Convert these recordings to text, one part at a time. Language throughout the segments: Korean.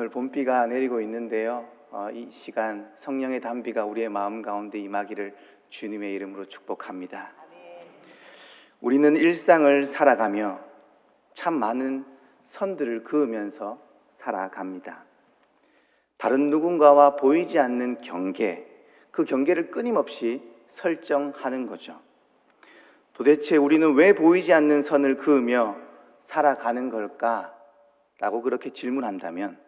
오늘 봄비가 내리고 있는데요. 이 시간 성령의 단비가 우리의 마음 가운데 임하기를 주님의 이름으로 축복합니다. 우리는 일상을 살아가며 참 많은 선들을 그으면서 살아갑니다. 다른 누군가와 보이지 않는 경계, 그 경계를 끊임없이 설정하는 거죠. 도대체 우리는 왜 보이지 않는 선을 그으며 살아가는 걸까? 라고 그렇게 질문한다면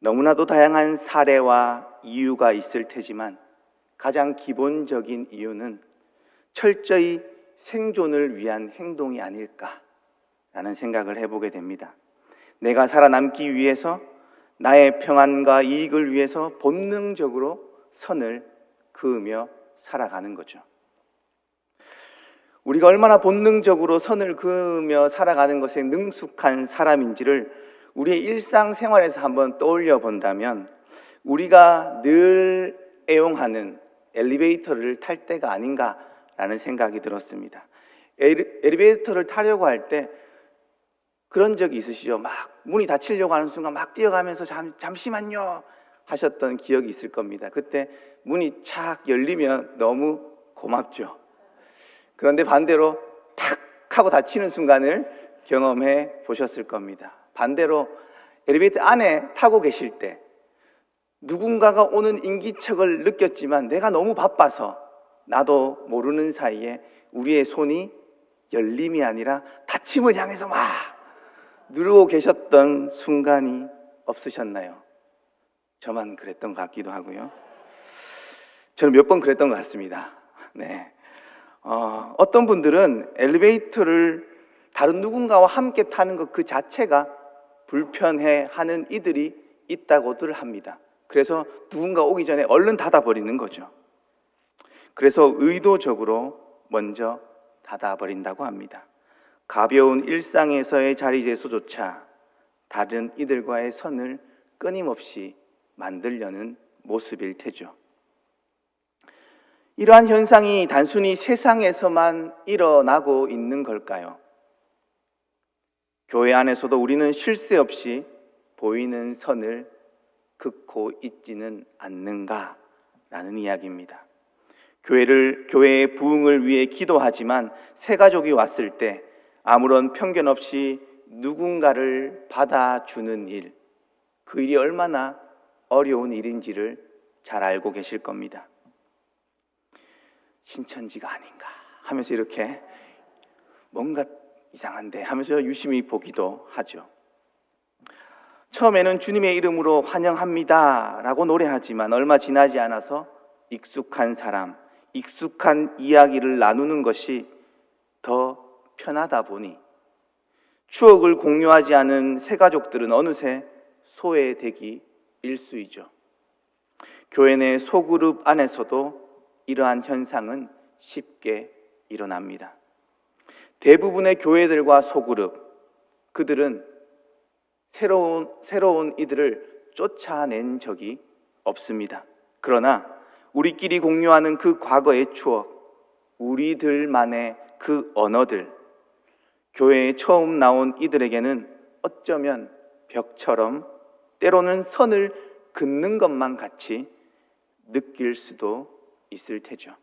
너무나도 다양한 사례와 이유가 있을 테지만 가장 기본적인 이유는 철저히 생존을 위한 행동이 아닐까라는 생각을 해보게 됩니다. 내가 살아남기 위해서, 나의 평안과 이익을 위해서 본능적으로 선을 그으며 살아가는 거죠. 우리가 얼마나 본능적으로 선을 그으며 살아가는 것에 능숙한 사람인지를 우리의 일상생활에서 한번 떠올려 본다면 우리가 늘 애용하는 엘리베이터를 탈 때가 아닌가라는 생각이 들었습니다. 엘리베이터를 타려고 할 때 그런 적이 있으시죠? 막 문이 닫히려고 하는 순간 막 뛰어가면서 잠시만요 하셨던 기억이 있을 겁니다. 그때 문이 착 열리면 너무 고맙죠. 그런데 반대로 탁 하고 닫히는 순간을 경험해 보셨을 겁니다. 반대로 엘리베이터 안에 타고 계실 때 누군가가 오는 인기척을 느꼈지만 내가 너무 바빠서 나도 모르는 사이에 우리의 손이 열림이 아니라 닫힘을 향해서 막 누르고 계셨던 순간이 없으셨나요? 저만 그랬던 것 같기도 하고요. 저는 몇 번 그랬던 것 같습니다. 네. 어떤 분들은 엘리베이터를 다른 누군가와 함께 타는 것 그 자체가 불편해 하는 이들이 있다고들 합니다. 그래서 누군가 오기 전에 얼른 닫아버리는 거죠. 그래서 의도적으로 먼저 닫아버린다고 합니다. 가벼운 일상에서의 자리재소조차 다른 이들과의 선을 끊임없이 만들려는 모습일 테죠. 이러한 현상이 단순히 세상에서만 일어나고 있는 걸까요? 교회 안에서도 우리는 쉴 새 없이 보이는 선을 긋고 있지는 않는가라는 이야기입니다. 교회의 부흥을 위해 기도하지만 새가족이 왔을 때 아무런 편견 없이 누군가를 받아주는 일, 그 일이 얼마나 어려운 일인지를 잘 알고 계실 겁니다. 신천지가 아닌가 하면서 이렇게 뭔가 이상한데 하면서 유심히 보기도 하죠. 처음에는 주님의 이름으로 환영합니다 라고 노래하지만 얼마 지나지 않아서 익숙한 사람, 익숙한 이야기를 나누는 것이 더 편하다 보니 추억을 공유하지 않은 새가족들은 어느새 소외되기 일쑤이죠. 교회 내 소그룹 안에서도 이러한 현상은 쉽게 일어납니다. 대부분의 교회들과 소그룹, 그들은 새로운 이들을 쫓아낸 적이 없습니다. 그러나 우리끼리 공유하는 그 과거의 추억, 우리들만의 그 언어들, 교회에 처음 나온 이들에게는 어쩌면 벽처럼 때로는 선을 긋는 것만 같이 느낄 수도 있을 테죠.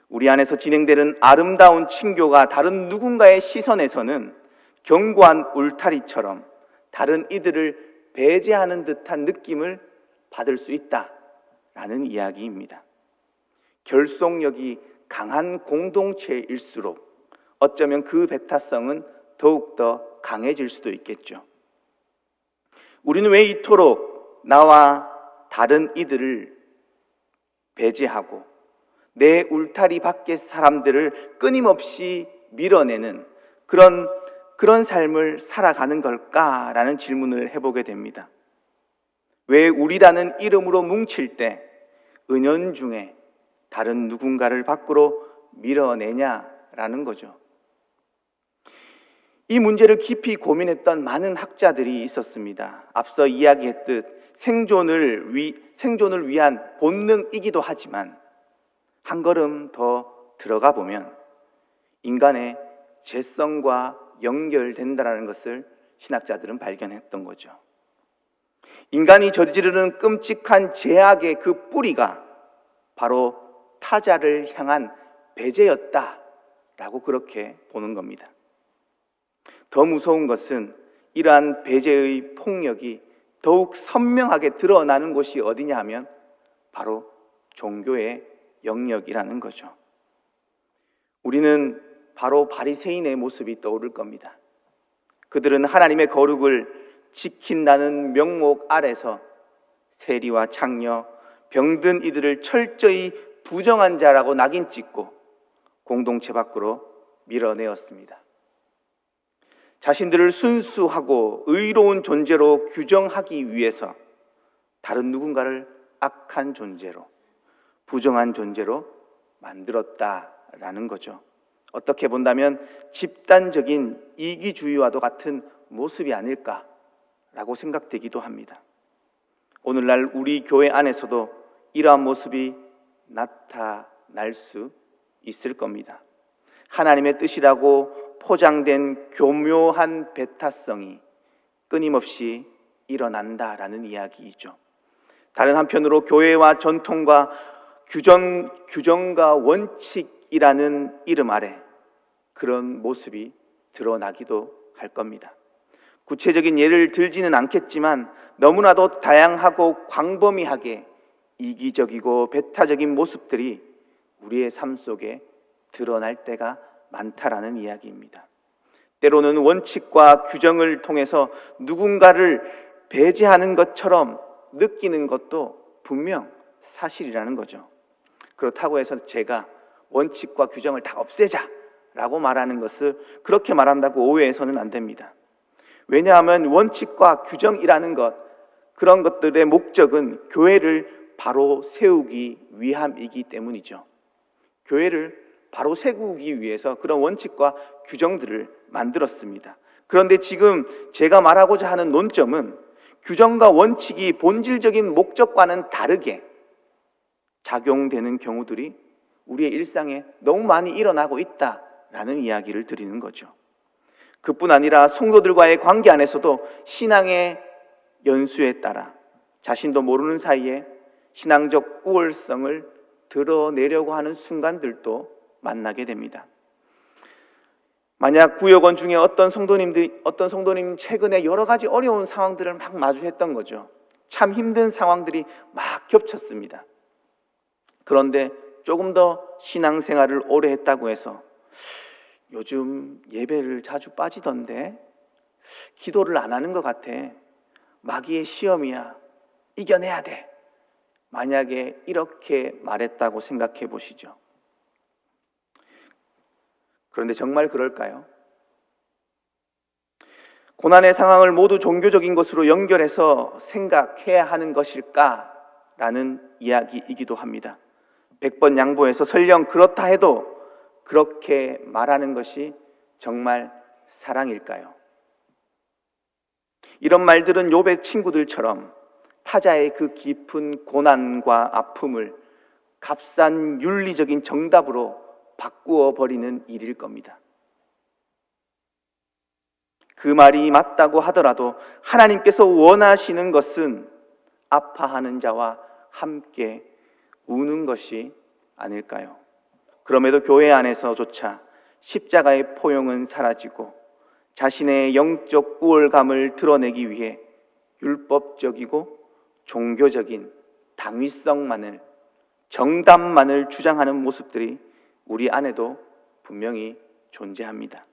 우리 안에서 진행되는 아름다운 친교가 다른 누군가의 시선에서는 견고한 울타리처럼 다른 이들을 배제하는 듯한 느낌을 받을 수 있다라는 이야기입니다. 결속력이 강한 공동체일수록 어쩌면 그 배타성은 더욱더 강해질 수도 있겠죠. 우리는 왜 이토록 나와 다른 이들을 배제하고 내 울타리 밖의 사람들을 끊임없이 밀어내는 그런 삶을 살아가는 걸까라는 질문을 해보게 됩니다. 왜 우리라는 이름으로 뭉칠 때 은연중에 다른 누군가를 밖으로 밀어내냐라는 거죠. 이 문제를 깊이 고민했던 많은 학자들이 있었습니다. 앞서 이야기했듯 생존을 위한 본능이기도 하지만 한 걸음 더 들어가 보면 인간의 죄성과 연결된다는 것을 신학자들은 발견했던 거죠. 인간이 저지르는 끔찍한 죄악의 그 뿌리가 바로 타자를 향한 배제였다라고 그렇게 보는 겁니다. 더 무서운 것은 이러한 배제의 폭력이 더욱 선명하게 드러나는 곳이 어디냐 하면 바로 종교의 영역이라는 거죠. 우리는 바로 바리새인의 모습이 떠오를 겁니다. 그들은 하나님의 거룩을 지킨다는 명목 아래서 세리와 창녀, 병든 이들을 철저히 부정한 자라고 낙인 찍고 공동체 밖으로 밀어내었습니다. 자신들을 순수하고 의로운 존재로 규정하기 위해서 다른 누군가를 악한 존재로, 부정한 존재로 만들었다라는 거죠. 어떻게 본다면 집단적인 이기주의와도 같은 모습이 아닐까라고 생각되기도 합니다. 오늘날 우리 교회 안에서도 이러한 모습이 나타날 수 있을 겁니다. 하나님의 뜻이라고 포장된 교묘한 배타성이 끊임없이 일어난다라는 이야기이죠. 다른 한편으로 교회와 전통과 규정과 원칙이라는 이름 아래 그런 모습이 드러나기도 할 겁니다. 구체적인 예를 들지는 않겠지만 너무나도 다양하고 광범위하게 이기적이고 배타적인 모습들이 우리의 삶 속에 드러날 때가 많다라는 이야기입니다. 때로는 원칙과 규정을 통해서 누군가를 배제하는 것처럼 느끼는 것도 분명 사실이라는 거죠. 그렇다고 해서 제가 원칙과 규정을 다 없애자라고 말하는 것을 그렇게 말한다고 오해해서는 안 됩니다. 왜냐하면 원칙과 규정이라는 것, 그런 것들의 목적은 교회를 바로 세우기 위함이기 때문이죠. 교회를 바로 세우기 위해서 그런 원칙과 규정들을 만들었습니다. 그런데 지금 제가 말하고자 하는 논점은 규정과 원칙이 본질적인 목적과는 다르게 작용되는 경우들이 우리의 일상에 너무 많이 일어나고 있다라는 이야기를 드리는 거죠. 그뿐 아니라 성도들과의 관계 안에서도 신앙의 연수에 따라 자신도 모르는 사이에 신앙적 우월성을 드러내려고 하는 순간들도 만나게 됩니다. 만약 구역원 중에 어떤 성도님 최근에 여러 가지 어려운 상황들을 막 마주했던 거죠. 참 힘든 상황들이 막 겹쳤습니다. 그런데 조금 더 신앙생활을 오래 했다고 해서 요즘 예배를 자주 빠지던데 기도를 안 하는 것 같아. 마귀의 시험이야. 이겨내야 돼. 만약에 이렇게 말했다고 생각해 보시죠. 그런데 정말 그럴까요? 고난의 상황을 모두 종교적인 것으로 연결해서 생각해야 하는 것일까라는 이야기이기도 합니다. 100번 양보해서 설령 그렇다 해도 그렇게 말하는 것이 정말 사랑일까요? 이런 말들은 욥의 친구들처럼 타자의 그 깊은 고난과 아픔을 값싼 윤리적인 정답으로 바꾸어 버리는 일일 겁니다. 그 말이 맞다고 하더라도 하나님께서 원하시는 것은 아파하는 자와 함께 우는 것이 아닐까요? 그럼에도 교회 안에서조차 십자가의 포용은 사라지고 자신의 영적 우월감을 드러내기 위해 율법적이고 종교적인 당위성만을, 정답만을 주장하는 모습들이 우리 안에도 분명히 존재합니다.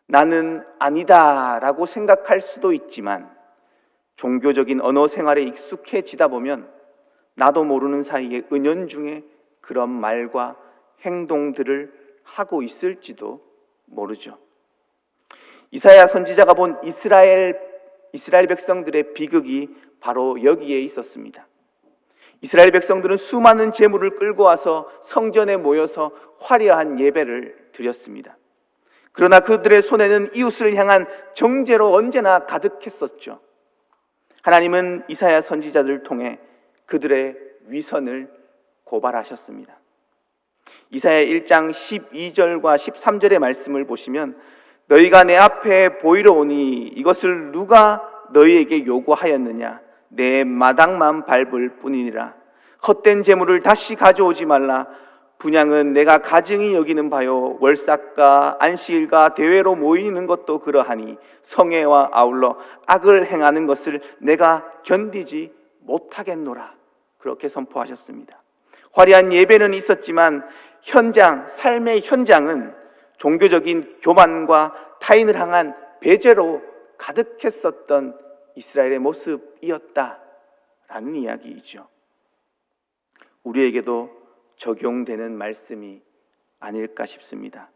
나는 아니다라고 생각할 수도 있지만 종교적인 언어 생활에 익숙해지다 보면 나도 모르는 사이에 은연중에 그런 말과 행동들을 하고 있을지도 모르죠. 이사야 선지자가 본 이스라엘 백성들의 비극이 바로 여기에 있었습니다. 이스라엘 백성들은 수많은 제물을 끌고 와서 성전에 모여서 화려한 예배를 드렸습니다. 그러나 그들의 손에는 이웃을 향한 정죄로 언제나 가득했었죠. 하나님은 이사야 선지자들을 통해 그들의 위선을 고발하셨습니다. 이사야 1장 12절과 13절의 말씀을 보시면 너희가 내 앞에 보이러 오니 이것을 누가 너희에게 요구하였느냐? 내 마당만 밟을 뿐이니라. 헛된 재물을 다시 가져오지 말라. 분향은 내가 가증히 여기는 바요, 월삭과 안식일과 대회로 모이는 것도 그러하니 성회와 아울러 악을 행하는 것을 내가 견디지 못하겠노라. 그렇게 선포하셨습니다. 화려한 예배는 있었지만 삶의 현장은 종교적인 교만과 타인을 향한 배제로 가득했었던 이스라엘의 모습이었다라는 이야기이죠. 우리에게도 적용되는 말씀이 아닐까 싶습니다.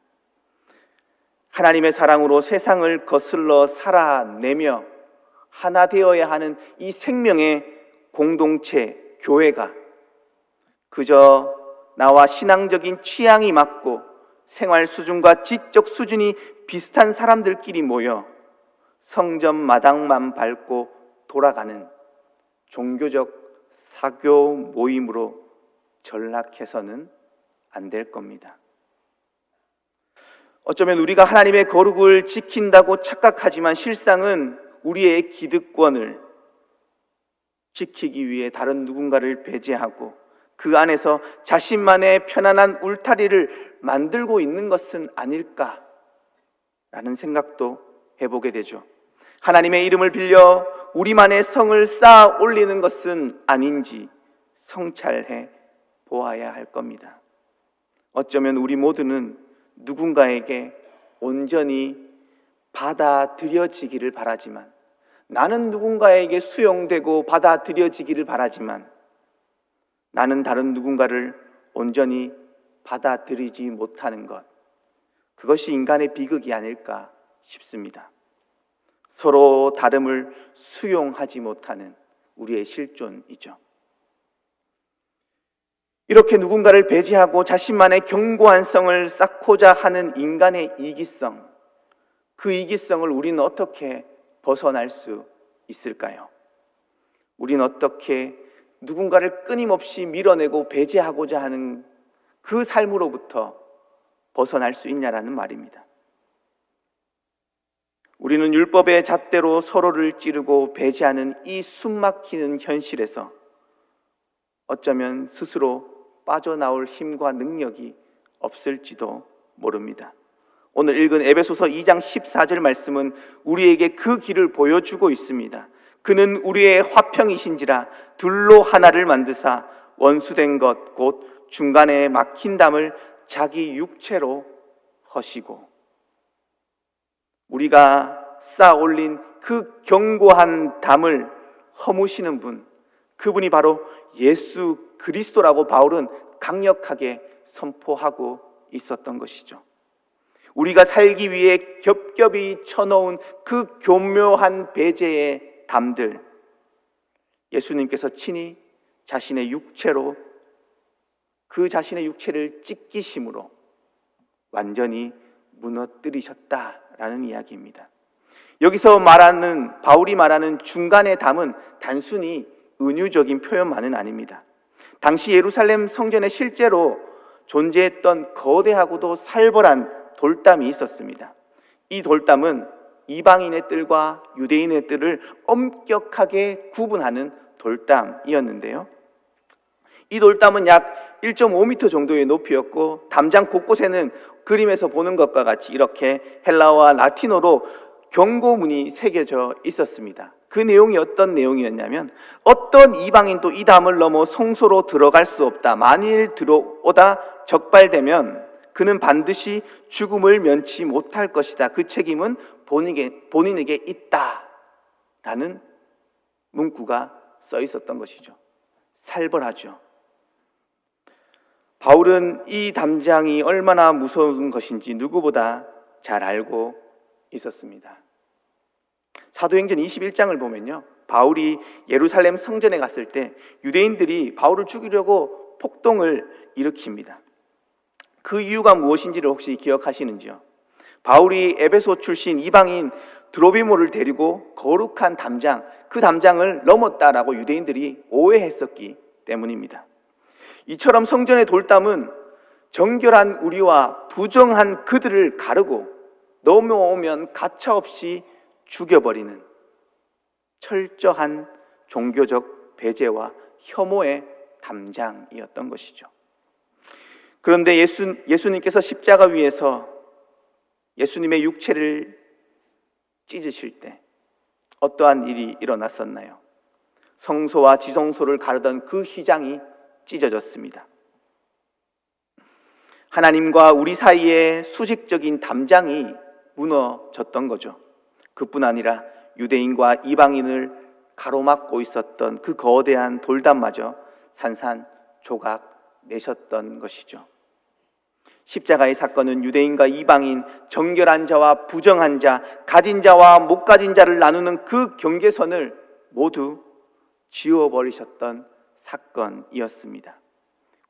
하나님의 사랑으로 세상을 거슬러 살아내며 하나 되어야 하는 이 생명의 공동체, 교회가 그저 나와 신앙적인 취향이 맞고 생활 수준과 지적 수준이 비슷한 사람들끼리 모여 성전 마당만 밟고 돌아가는 종교적 사교 모임으로 전락해서는 안 될 겁니다. 어쩌면 우리가 하나님의 거룩을 지킨다고 착각하지만 실상은 우리의 기득권을 지키기 위해 다른 누군가를 배제하고 그 안에서 자신만의 편안한 울타리를 만들고 있는 것은 아닐까라는 생각도 해보게 되죠. 하나님의 이름을 빌려 우리만의 성을 쌓아 올리는 것은 아닌지 성찰해 보아야 할 겁니다. 어쩌면 우리 모두는 누군가에게 온전히 받아들여지기를 바라지만, 나는 누군가에게 수용되고 받아들여지기를 바라지만 나는 다른 누군가를 온전히 받아들이지 못하는 것, 그것이 인간의 비극이 아닐까 싶습니다. 서로 다름을 수용하지 못하는 우리의 실존이죠. 이렇게 누군가를 배제하고 자신만의 견고한 성을 쌓고자 하는 인간의 이기성, 그 이기성을 우리는 어떻게 벗어날 수 있을까요? 우리는 어떻게 누군가를 끊임없이 밀어내고 배제하고자 하는 그 삶으로부터 벗어날 수 있냐라는 말입니다. 우리는 율법의 잣대로 서로를 찌르고 배제하는 이 숨막히는 현실에서 어쩌면 스스로 빠져나올 힘과 능력이 없을지도 모릅니다. 오늘 읽은 에베소서 2장 14절 말씀은 우리에게 그 길을 보여주고 있습니다. 그는 우리의 화평이신지라 둘로 하나를 만드사 원수된 것 곧 중간에 막힌 담을 자기 육체로 허시고, 우리가 쌓아 올린 그 견고한 담을 허무시는 분, 그분이 바로 예수 그리스도라고 바울은 강력하게 선포하고 있었던 것이죠. 우리가 살기 위해 겹겹이 쳐놓은 그 교묘한 배제의 담들, 예수님께서 친히 자신의 육체로 그 자신의 육체를 찢기심으로 완전히 무너뜨리셨다라는 이야기입니다. 여기서 바울이 말하는 중간의 담은 단순히 은유적인 표현만은 아닙니다. 당시 예루살렘 성전에 실제로 존재했던 거대하고도 살벌한 돌담이 있었습니다. 이 돌담은 이방인의 뜰과 유대인의 뜰을 엄격하게 구분하는 돌담이었는데요. 이 돌담은 약 1.5m 정도의 높이였고 담장 곳곳에는 그림에서 보는 것과 같이 이렇게 헬라어와 라틴어로 경고문이 새겨져 있었습니다. 그 내용이 어떤 내용이었냐면, 어떤 이방인도 이 담을 넘어 성소로 들어갈 수 없다. 만일 들어오다 적발되면 그는 반드시 죽음을 면치 못할 것이다. 그 책임은 본인에게 있다. 라는 문구가 써 있었던 것이죠. 살벌하죠. 바울은 이 담장이 얼마나 무서운 것인지 누구보다 잘 알고 있었습니다. 사도행전 21장을 보면요, 바울이 예루살렘 성전에 갔을 때 유대인들이 바울을 죽이려고 폭동을 일으킵니다. 그 이유가 무엇인지를 혹시 기억하시는지요? 바울이 에베소 출신 이방인 드로비모를 데리고 거룩한 담장, 그 담장을 넘었다라고 유대인들이 오해했었기 때문입니다. 이처럼 성전의 돌담은 정결한 우리와 부정한 그들을 가르고 넘어오면 가차없이 죽여버리는 철저한 종교적 배제와 혐오의 담장이었던 것이죠. 그런데 예수님께서 십자가 위에서 예수님의 육체를 찢으실 때 어떠한 일이 일어났었나요? 성소와 지성소를 가르던 그 휘장이 찢어졌습니다. 하나님과 우리 사이의 수직적인 담장이 무너졌던 거죠. 그뿐 아니라 유대인과 이방인을 가로막고 있었던 그 거대한 돌담마저 산산조각 내셨던 것이죠. 십자가의 사건은 유대인과 이방인, 정결한 자와 부정한 자, 가진 자와 못 가진 자를 나누는 그 경계선을 모두 지워버리셨던 사건이었습니다.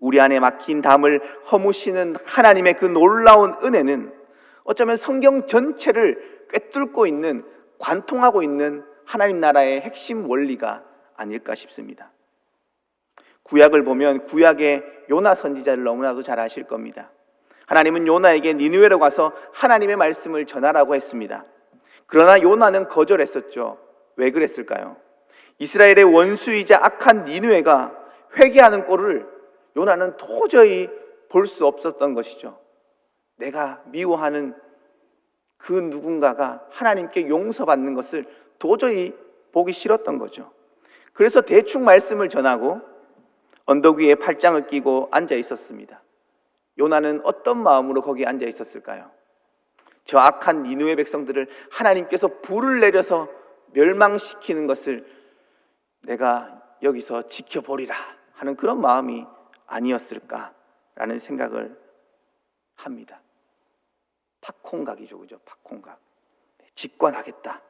우리 안에 막힌 담을 허무시는 하나님의 그 놀라운 은혜는 어쩌면 성경 전체를 꿰뚫고 있는, 관통하고 있는 하나님 나라의 핵심 원리가 아닐까 싶습니다. 구약을 보면 구약의 요나 선지자를 너무나도 잘 아실 겁니다. 하나님은 요나에게 니느웨로 가서 하나님의 말씀을 전하라고 했습니다. 그러나 요나는 거절했었죠. 왜 그랬을까요? 이스라엘의 원수이자 악한 니느웨가 회개하는 꼴을 요나는 도저히 볼 수 없었던 것이죠. 내가 미워하는 그 누군가가 하나님께 용서받는 것을 도저히 보기 싫었던 거죠. 그래서 대충 말씀을 전하고 언덕 위에 팔짱을 끼고 앉아 있었습니다. 요나는 어떤 마음으로 거기 앉아 있었을까요? 저 악한 니느웨 백성들을 하나님께서 불을 내려서 멸망시키는 것을 내가 여기서 지켜보리라 하는 그런 마음이 아니었을까라는 생각을 합니다. 팝콘각이죠, 그죠? 팝콘각. 직관하겠다.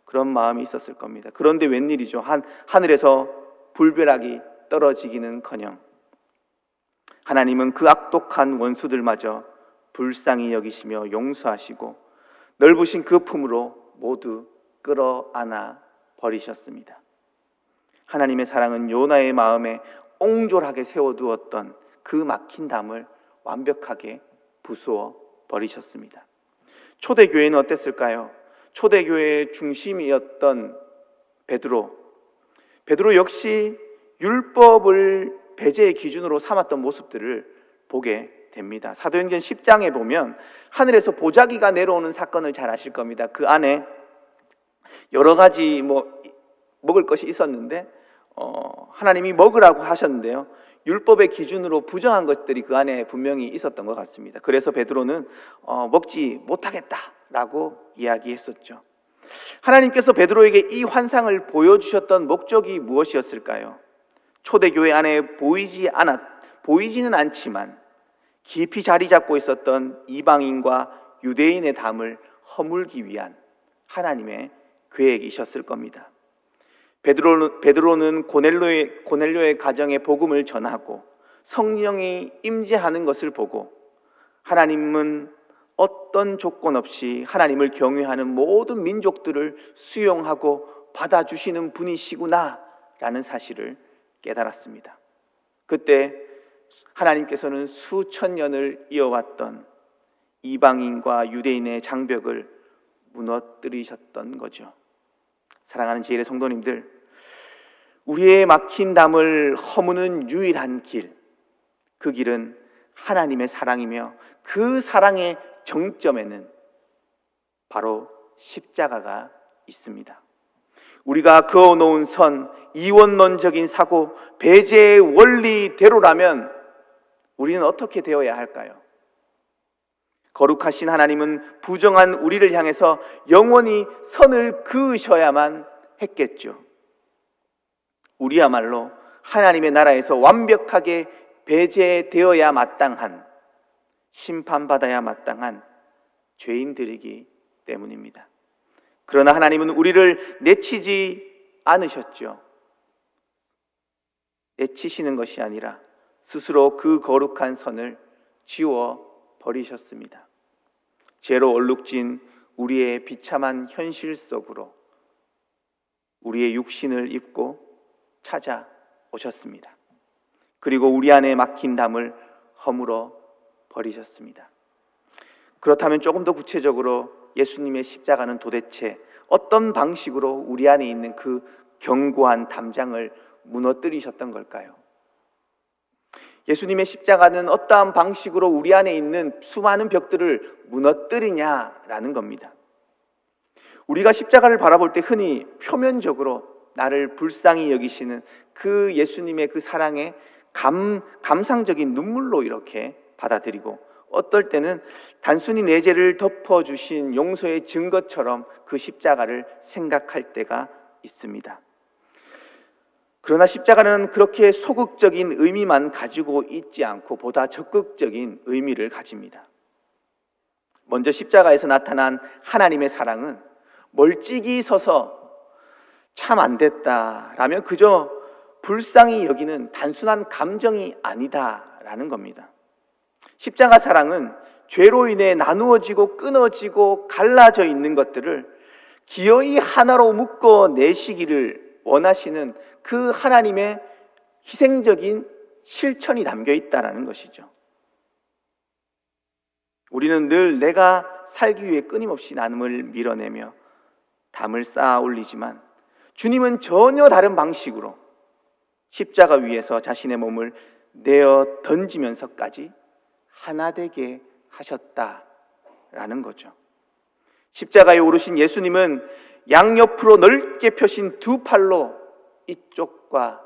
그런 마음이 있었을 겁니다. 그런데 웬일이죠? 하늘에서 불벼락이 떨어지기는커녕 하나님은 그 악독한 원수들마저 불쌍히 여기시며 용서하시고 넓으신 그 품으로 모두 끌어안아 버리셨습니다. 하나님의 사랑은 요나의 마음에 옹졸하게 세워두었던 그 막힌 담을 완벽하게 부수어 버리셨습니다. 초대교회는 어땠을까요? 초대교회의 중심이었던 베드로 역시 율법을 배제의 기준으로 삼았던 모습들을 보게 됩니다. 사도행전 10장에 보면 하늘에서 보자기가 내려오는 사건을 잘 아실 겁니다. 그 안에 여러 가지 먹을 것이 있었는데 하나님이 먹으라고 하셨는데요, 율법의 기준으로 부정한 것들이 그 안에 분명히 있었던 것 같습니다. 그래서 베드로는 먹지 못하겠다라고 이야기했었죠. 하나님께서 베드로에게 이 환상을 보여주셨던 목적이 무엇이었을까요? 초대교회 안에 보이지는 않지만 깊이 자리 잡고 있었던 이방인과 유대인의 담을 허물기 위한 하나님의 계획이셨을 겁니다. 베드로는 고넬료의 가정에 복음을 전하고 성령이 임재하는 것을 보고 하나님은 어떤 조건 없이 하나님을 경외하는 모든 민족들을 수용하고 받아주시는 분이시구나 라는 사실을 깨달았습니다. 그때 하나님께서는 수천 년을 이어왔던 이방인과 유대인의 장벽을 무너뜨리셨던 거죠. 사랑하는 제1의 성도님들, 우리의 막힌 담을 허무는 유일한 길, 그 길은 하나님의 사랑이며 그 사랑의 정점에는 바로 십자가가 있습니다. 우리가 그어놓은 선, 이원론적인 사고, 배제의 원리대로라면 우리는 어떻게 되어야 할까요? 거룩하신 하나님은 부정한 우리를 향해서 영원히 선을 그으셔야만 했겠죠. 우리야말로 하나님의 나라에서 완벽하게 배제되어야 마땅한, 심판받아야 마땅한 죄인들이기 때문입니다. 그러나 하나님은 우리를 내치지 않으셨죠. 내치시는 것이 아니라 스스로 그 거룩한 선을 지워 버리셨습니다. 죄로 얼룩진 우리의 비참한 현실 속으로 우리의 육신을 입고 찾아오셨습니다. 그리고 우리 안에 막힌 담을 허물어 버리셨습니다. 그렇다면 조금 더 구체적으로 예수님의 십자가는 도대체 어떤 방식으로 우리 안에 있는 그 견고한 담장을 무너뜨리셨던 걸까요? 예수님의 십자가는 어떠한 방식으로 우리 안에 있는 수많은 벽들을 무너뜨리냐라는 겁니다. 우리가 십자가를 바라볼 때 흔히 표면적으로 나를 불쌍히 여기시는 그 예수님의 그 사랑의 감상적인 눈물로 이렇게 받아들이고, 어떨 때는 단순히 내 죄를 덮어주신 용서의 증거처럼 그 십자가를 생각할 때가 있습니다. 그러나 십자가는 그렇게 소극적인 의미만 가지고 있지 않고 보다 적극적인 의미를 가집니다. 먼저 십자가에서 나타난 하나님의 사랑은 멀찍이 서서 참 안 됐다라면 그저 불쌍히 여기는 단순한 감정이 아니다라는 겁니다. 십자가 사랑은 죄로 인해 나누어지고 끊어지고 갈라져 있는 것들을 기어이 하나로 묶어내시기를 원하시는 그 하나님의 희생적인 실천이 담겨 있다는 것이죠. 우리는 늘 내가 살기 위해 끊임없이 나눔을 밀어내며 담을 쌓아 올리지만, 주님은 전혀 다른 방식으로 십자가 위에서 자신의 몸을 내어 던지면서까지 하나 되게 하셨다라는 거죠. 십자가에 오르신 예수님은 양옆으로 넓게 펴신 두 팔로 이쪽과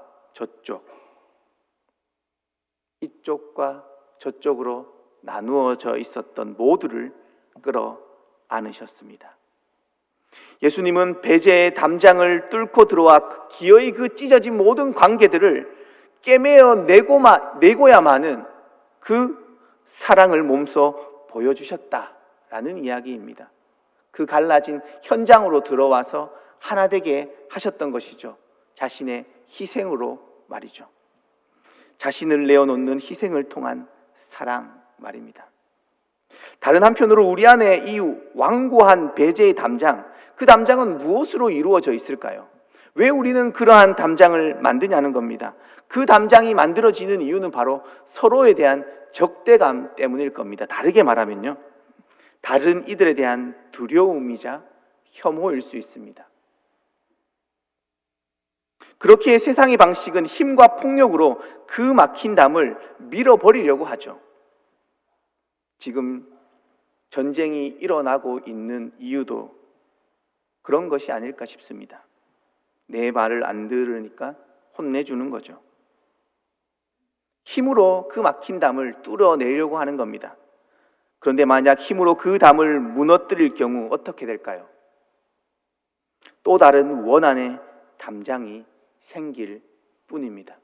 이쪽과 저쪽으로 나누어져 있었던 모두를 끌어 안으셨습니다. 예수님은 배제의 담장을 뚫고 들어와 기어이 그 찢어진 모든 관계들을 꿰매어 내고야만은 그 사랑을 몸소 보여주셨다라는 이야기입니다. 그 갈라진 현장으로 들어와서 하나 되게 하셨던 것이죠. 자신의 희생으로 말이죠. 자신을 내어놓는 희생을 통한 사랑 말입니다. 다른 한편으로 우리 안에 이 완고한 배제의 담장, 그 담장은 무엇으로 이루어져 있을까요? 왜 우리는 그러한 담장을 만드냐는 겁니다. 그 담장이 만들어지는 이유는 바로 서로에 대한 적대감 때문일 겁니다. 다르게 말하면요, 다른 이들에 대한 두려움이자 혐오일 수 있습니다. 그렇게 세상의 방식은 힘과 폭력으로 그 막힌 담을 밀어버리려고 하죠. 지금 전쟁이 일어나고 있는 이유도 그런 것이 아닐까 싶습니다. 내 말을 안 들으니까 혼내주는 거죠. 힘으로 그 막힌 담을 뚫어내려고 하는 겁니다. 그런데 만약 힘으로 그 담을 무너뜨릴 경우 어떻게 될까요? 또 다른 원한의 담장이 생길 뿐입니다.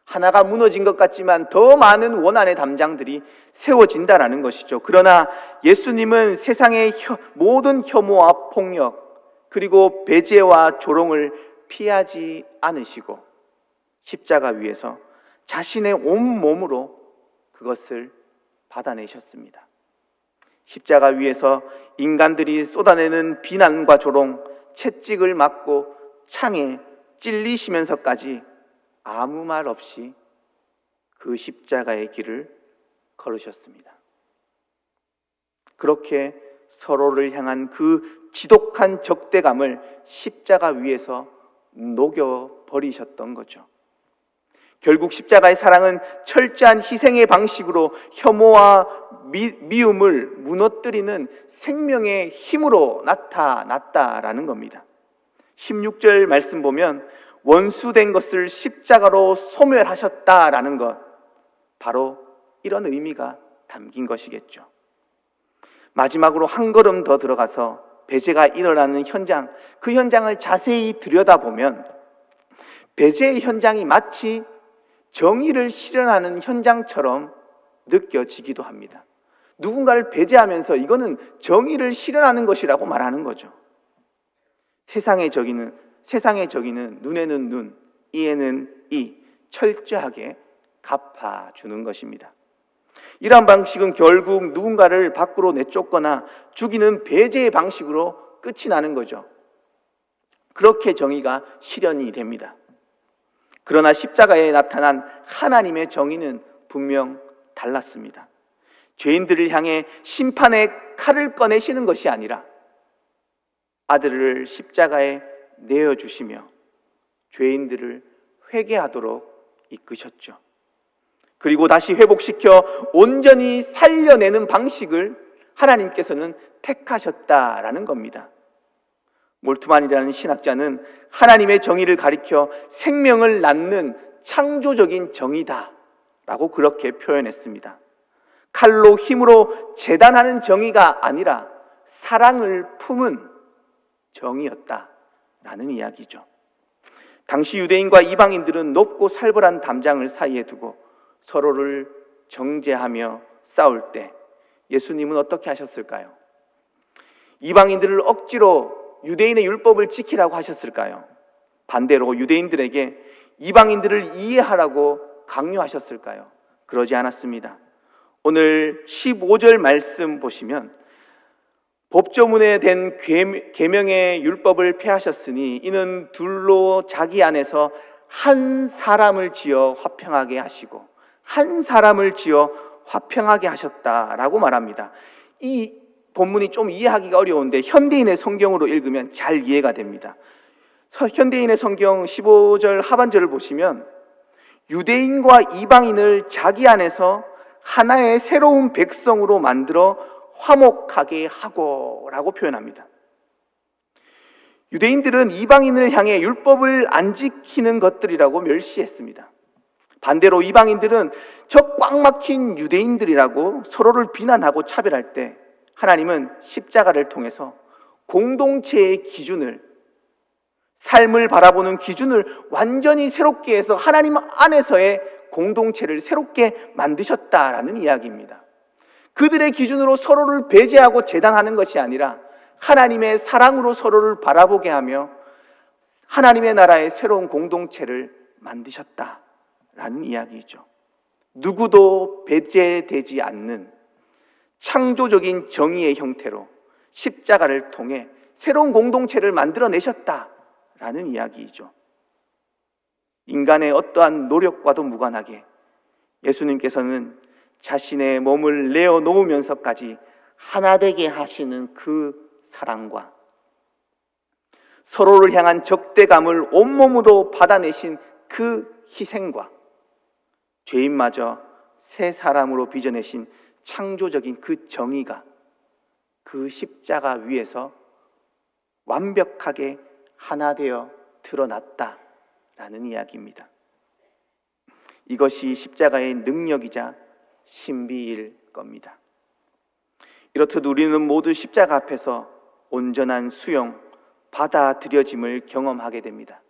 하나가 무너진 것 같지만 더 많은 원한의 담장들이 세워진다는 것이죠. 그러나 예수님은 세상의 모든 혐오와 폭력, 그리고 배제와 조롱을 피하지 않으시고 십자가 위에서 자신의 온몸으로 그것을 받아내셨습니다. 십자가 위에서 인간들이 쏟아내는 비난과 조롱, 채찍을 맞고 창에 찔리시면서까지 아무 말 없이 그 십자가의 길을 걸으셨습니다. 그렇게 서로를 향한 그 지독한 적대감을 십자가 위에서 녹여버리셨던 거죠. 결국 십자가의 사랑은 철저한 희생의 방식으로 혐오와 미움을 무너뜨리는 생명의 힘으로 나타났다라는 겁니다. 16절 말씀 보면 원수된 것을 십자가로 소멸하셨다라는 것, 바로 이런 의미가 담긴 것이겠죠. 마지막으로 한 걸음 더 들어가서 배제가 일어나는 현장, 그 현장을 자세히 들여다보면 배제의 현장이 마치 정의를 실현하는 현장처럼 느껴지기도 합니다. 누군가를 배제하면서 이거는 정의를 실현하는 것이라고 말하는 거죠. 세상의 적이는 눈에는 눈, 이에는 이, 철저하게 갚아주는 것입니다. 이러한 방식은 결국 누군가를 밖으로 내쫓거나 죽이는 배제의 방식으로 끝이 나는 거죠. 그렇게 정의가 실현이 됩니다. 그러나 십자가에 나타난 하나님의 정의는 분명 달랐습니다. 죄인들을 향해 심판의 칼을 꺼내시는 것이 아니라 아들을 십자가에 내어주시며 죄인들을 회개하도록 이끄셨죠. 그리고 다시 회복시켜 온전히 살려내는 방식을 하나님께서는 택하셨다라는 겁니다. 몰트만이라는 신학자는 하나님의 정의를 가리켜 생명을 낳는 창조적인 정의다 라고 그렇게 표현했습니다. 칼로 힘으로 재단하는 정의가 아니라 사랑을 품은 정의였다라는 이야기죠. 당시 유대인과 이방인들은 높고 살벌한 담장을 사이에 두고 서로를 정죄하며 싸울 때 예수님은 어떻게 하셨을까요? 이방인들을 억지로 유대인의 율법을 지키라고 하셨을까요? 반대로 유대인들에게 이방인들을 이해하라고 강요하셨을까요? 그러지 않았습니다. 오늘 15절 말씀 보시면 법조문에 된 계명의 율법을 폐하셨으니 이는 둘로 자기 안에서 한 사람을 지어 화평하게 하시고 한 사람을 지어 화평하게 하셨다라고 말합니다. 이 본문이 좀 이해하기가 어려운데 현대인의 성경으로 읽으면 잘 이해가 됩니다. 현대인의 성경 15절 하반절을 보시면 유대인과 이방인을 자기 안에서 하나의 새로운 백성으로 만들어 화목하게 하고 라고 표현합니다. 유대인들은 이방인을 향해 율법을 안 지키는 것들이라고 멸시했습니다. 반대로 이방인들은 저 꽉 막힌 유대인들이라고 서로를 비난하고 차별할 때 하나님은 십자가를 통해서 공동체의 기준을, 삶을 바라보는 기준을 완전히 새롭게 해서 하나님 안에서의 공동체를 새롭게 만드셨다라는 이야기입니다. 그들의 기준으로 서로를 배제하고 재단하는 것이 아니라 하나님의 사랑으로 서로를 바라보게 하며 하나님의 나라의 새로운 공동체를 만드셨다라는 이야기죠. 누구도 배제되지 않는 창조적인 정의의 형태로 십자가를 통해 새로운 공동체를 만들어내셨다라는 이야기이죠. 인간의 어떠한 노력과도 무관하게 예수님께서는 자신의 몸을 내어놓으면서까지 하나 되게 하시는 그 사랑과 서로를 향한 적대감을 온몸으로 받아내신 그 희생과 죄인마저 새 사람으로 빚어내신 창조적인 그 정의가 그 십자가 위에서 완벽하게 하나 되어 드러났다라는 이야기입니다. 이것이 십자가의 능력이자 신비일 겁니다. 이렇듯 우리는 모두 십자가 앞에서 온전한 수용, 받아들여짐을 경험하게 됩니다.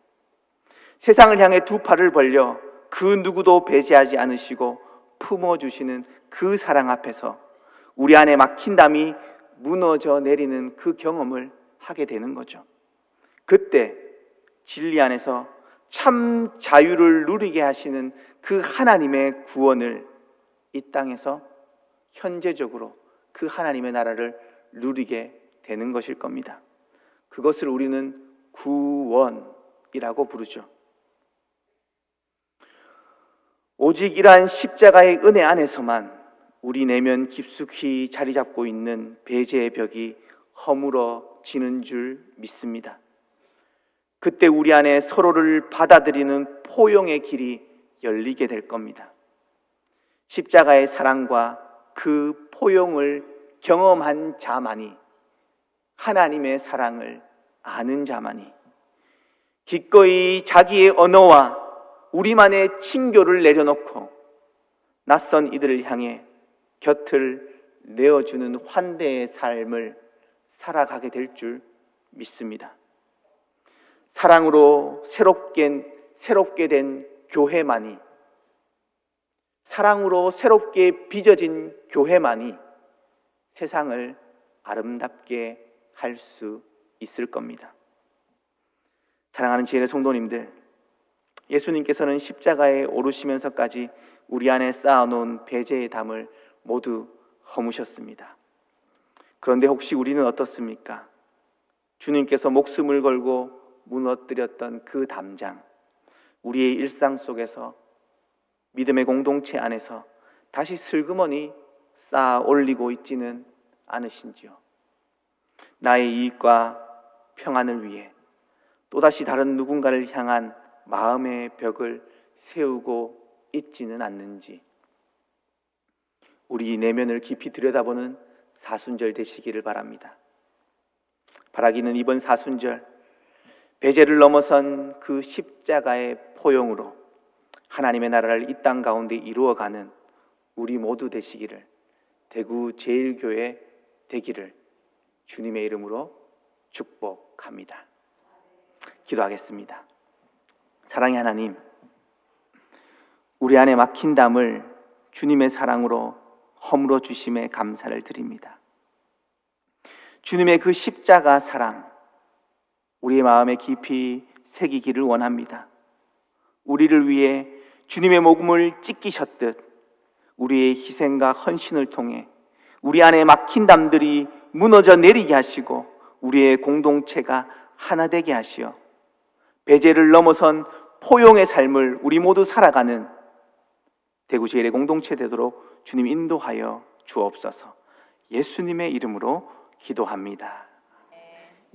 세상을 향해 두 팔을 벌려 그 누구도 배제하지 않으시고 품어주시는 그 사랑 앞에서 우리 안에 막힌 담이 무너져 내리는 그 경험을 하게 되는 거죠. 그때 진리 안에서 참 자유를 누리게 하시는 그 하나님의 구원을 이 땅에서 현재적으로 그 하나님의 나라를 누리게 되는 것일 겁니다. 그것을 우리는 구원이라고 부르죠. 오직 이러한 십자가의 은혜 안에서만 우리 내면 깊숙이 자리 잡고 있는 배제의 벽이 허물어지는 줄 믿습니다. 그때 우리 안에 서로를 받아들이는 포용의 길이 열리게 될 겁니다. 십자가의 사랑과 그 포용을 경험한 자만이, 하나님의 사랑을 아는 자만이 기꺼이 자기의 언어와 우리만의 친교를 내려놓고 낯선 이들을 향해 곁을 내어주는 환대의 삶을 살아가게 될 줄 믿습니다. 사랑으로 새롭게 된 교회만이, 사랑으로 새롭게 빚어진 교회만이 세상을 아름답게 할 수 있을 겁니다. 사랑하는 지혜의 성도님들, 예수님께서는 십자가에 오르시면서까지 우리 안에 쌓아놓은 배제의 담을 모두 허무셨습니다. 그런데 혹시 우리는 어떻습니까? 주님께서 목숨을 걸고 무너뜨렸던 그 담장, 우리의 일상 속에서 믿음의 공동체 안에서 다시 슬그머니 쌓아 올리고 있지는 않으신지요? 나의 이익과 평안을 위해 또다시 다른 누군가를 향한 마음의 벽을 세우고 있지는 않는지 우리 내면을 깊이 들여다보는 사순절 되시기를 바랍니다. 바라기는 이번 사순절 배제를 넘어선 그 십자가의 포용으로 하나님의 나라를 이 땅 가운데 이루어가는 우리 모두 되시기를, 대구 제일교회 되기를 주님의 이름으로 축복합니다. 기도하겠습니다. 사랑의 하나님, 우리 안에 막힌 담을 주님의 사랑으로 허물어 주심에 감사를 드립니다. 주님의 그 십자가 사랑 우리의 마음에 깊이 새기기를 원합니다. 우리를 위해 주님의 목숨을 찢기셨듯 우리의 희생과 헌신을 통해 우리 안에 막힌 담들이 무너져 내리게 하시고 우리의 공동체가 하나 되게 하시어 배제를 넘어선 포용의 삶을 우리 모두 살아가는 대구 제일의 공동체 되도록 주님 인도하여 주옵소서. 예수님의 이름으로 기도합니다.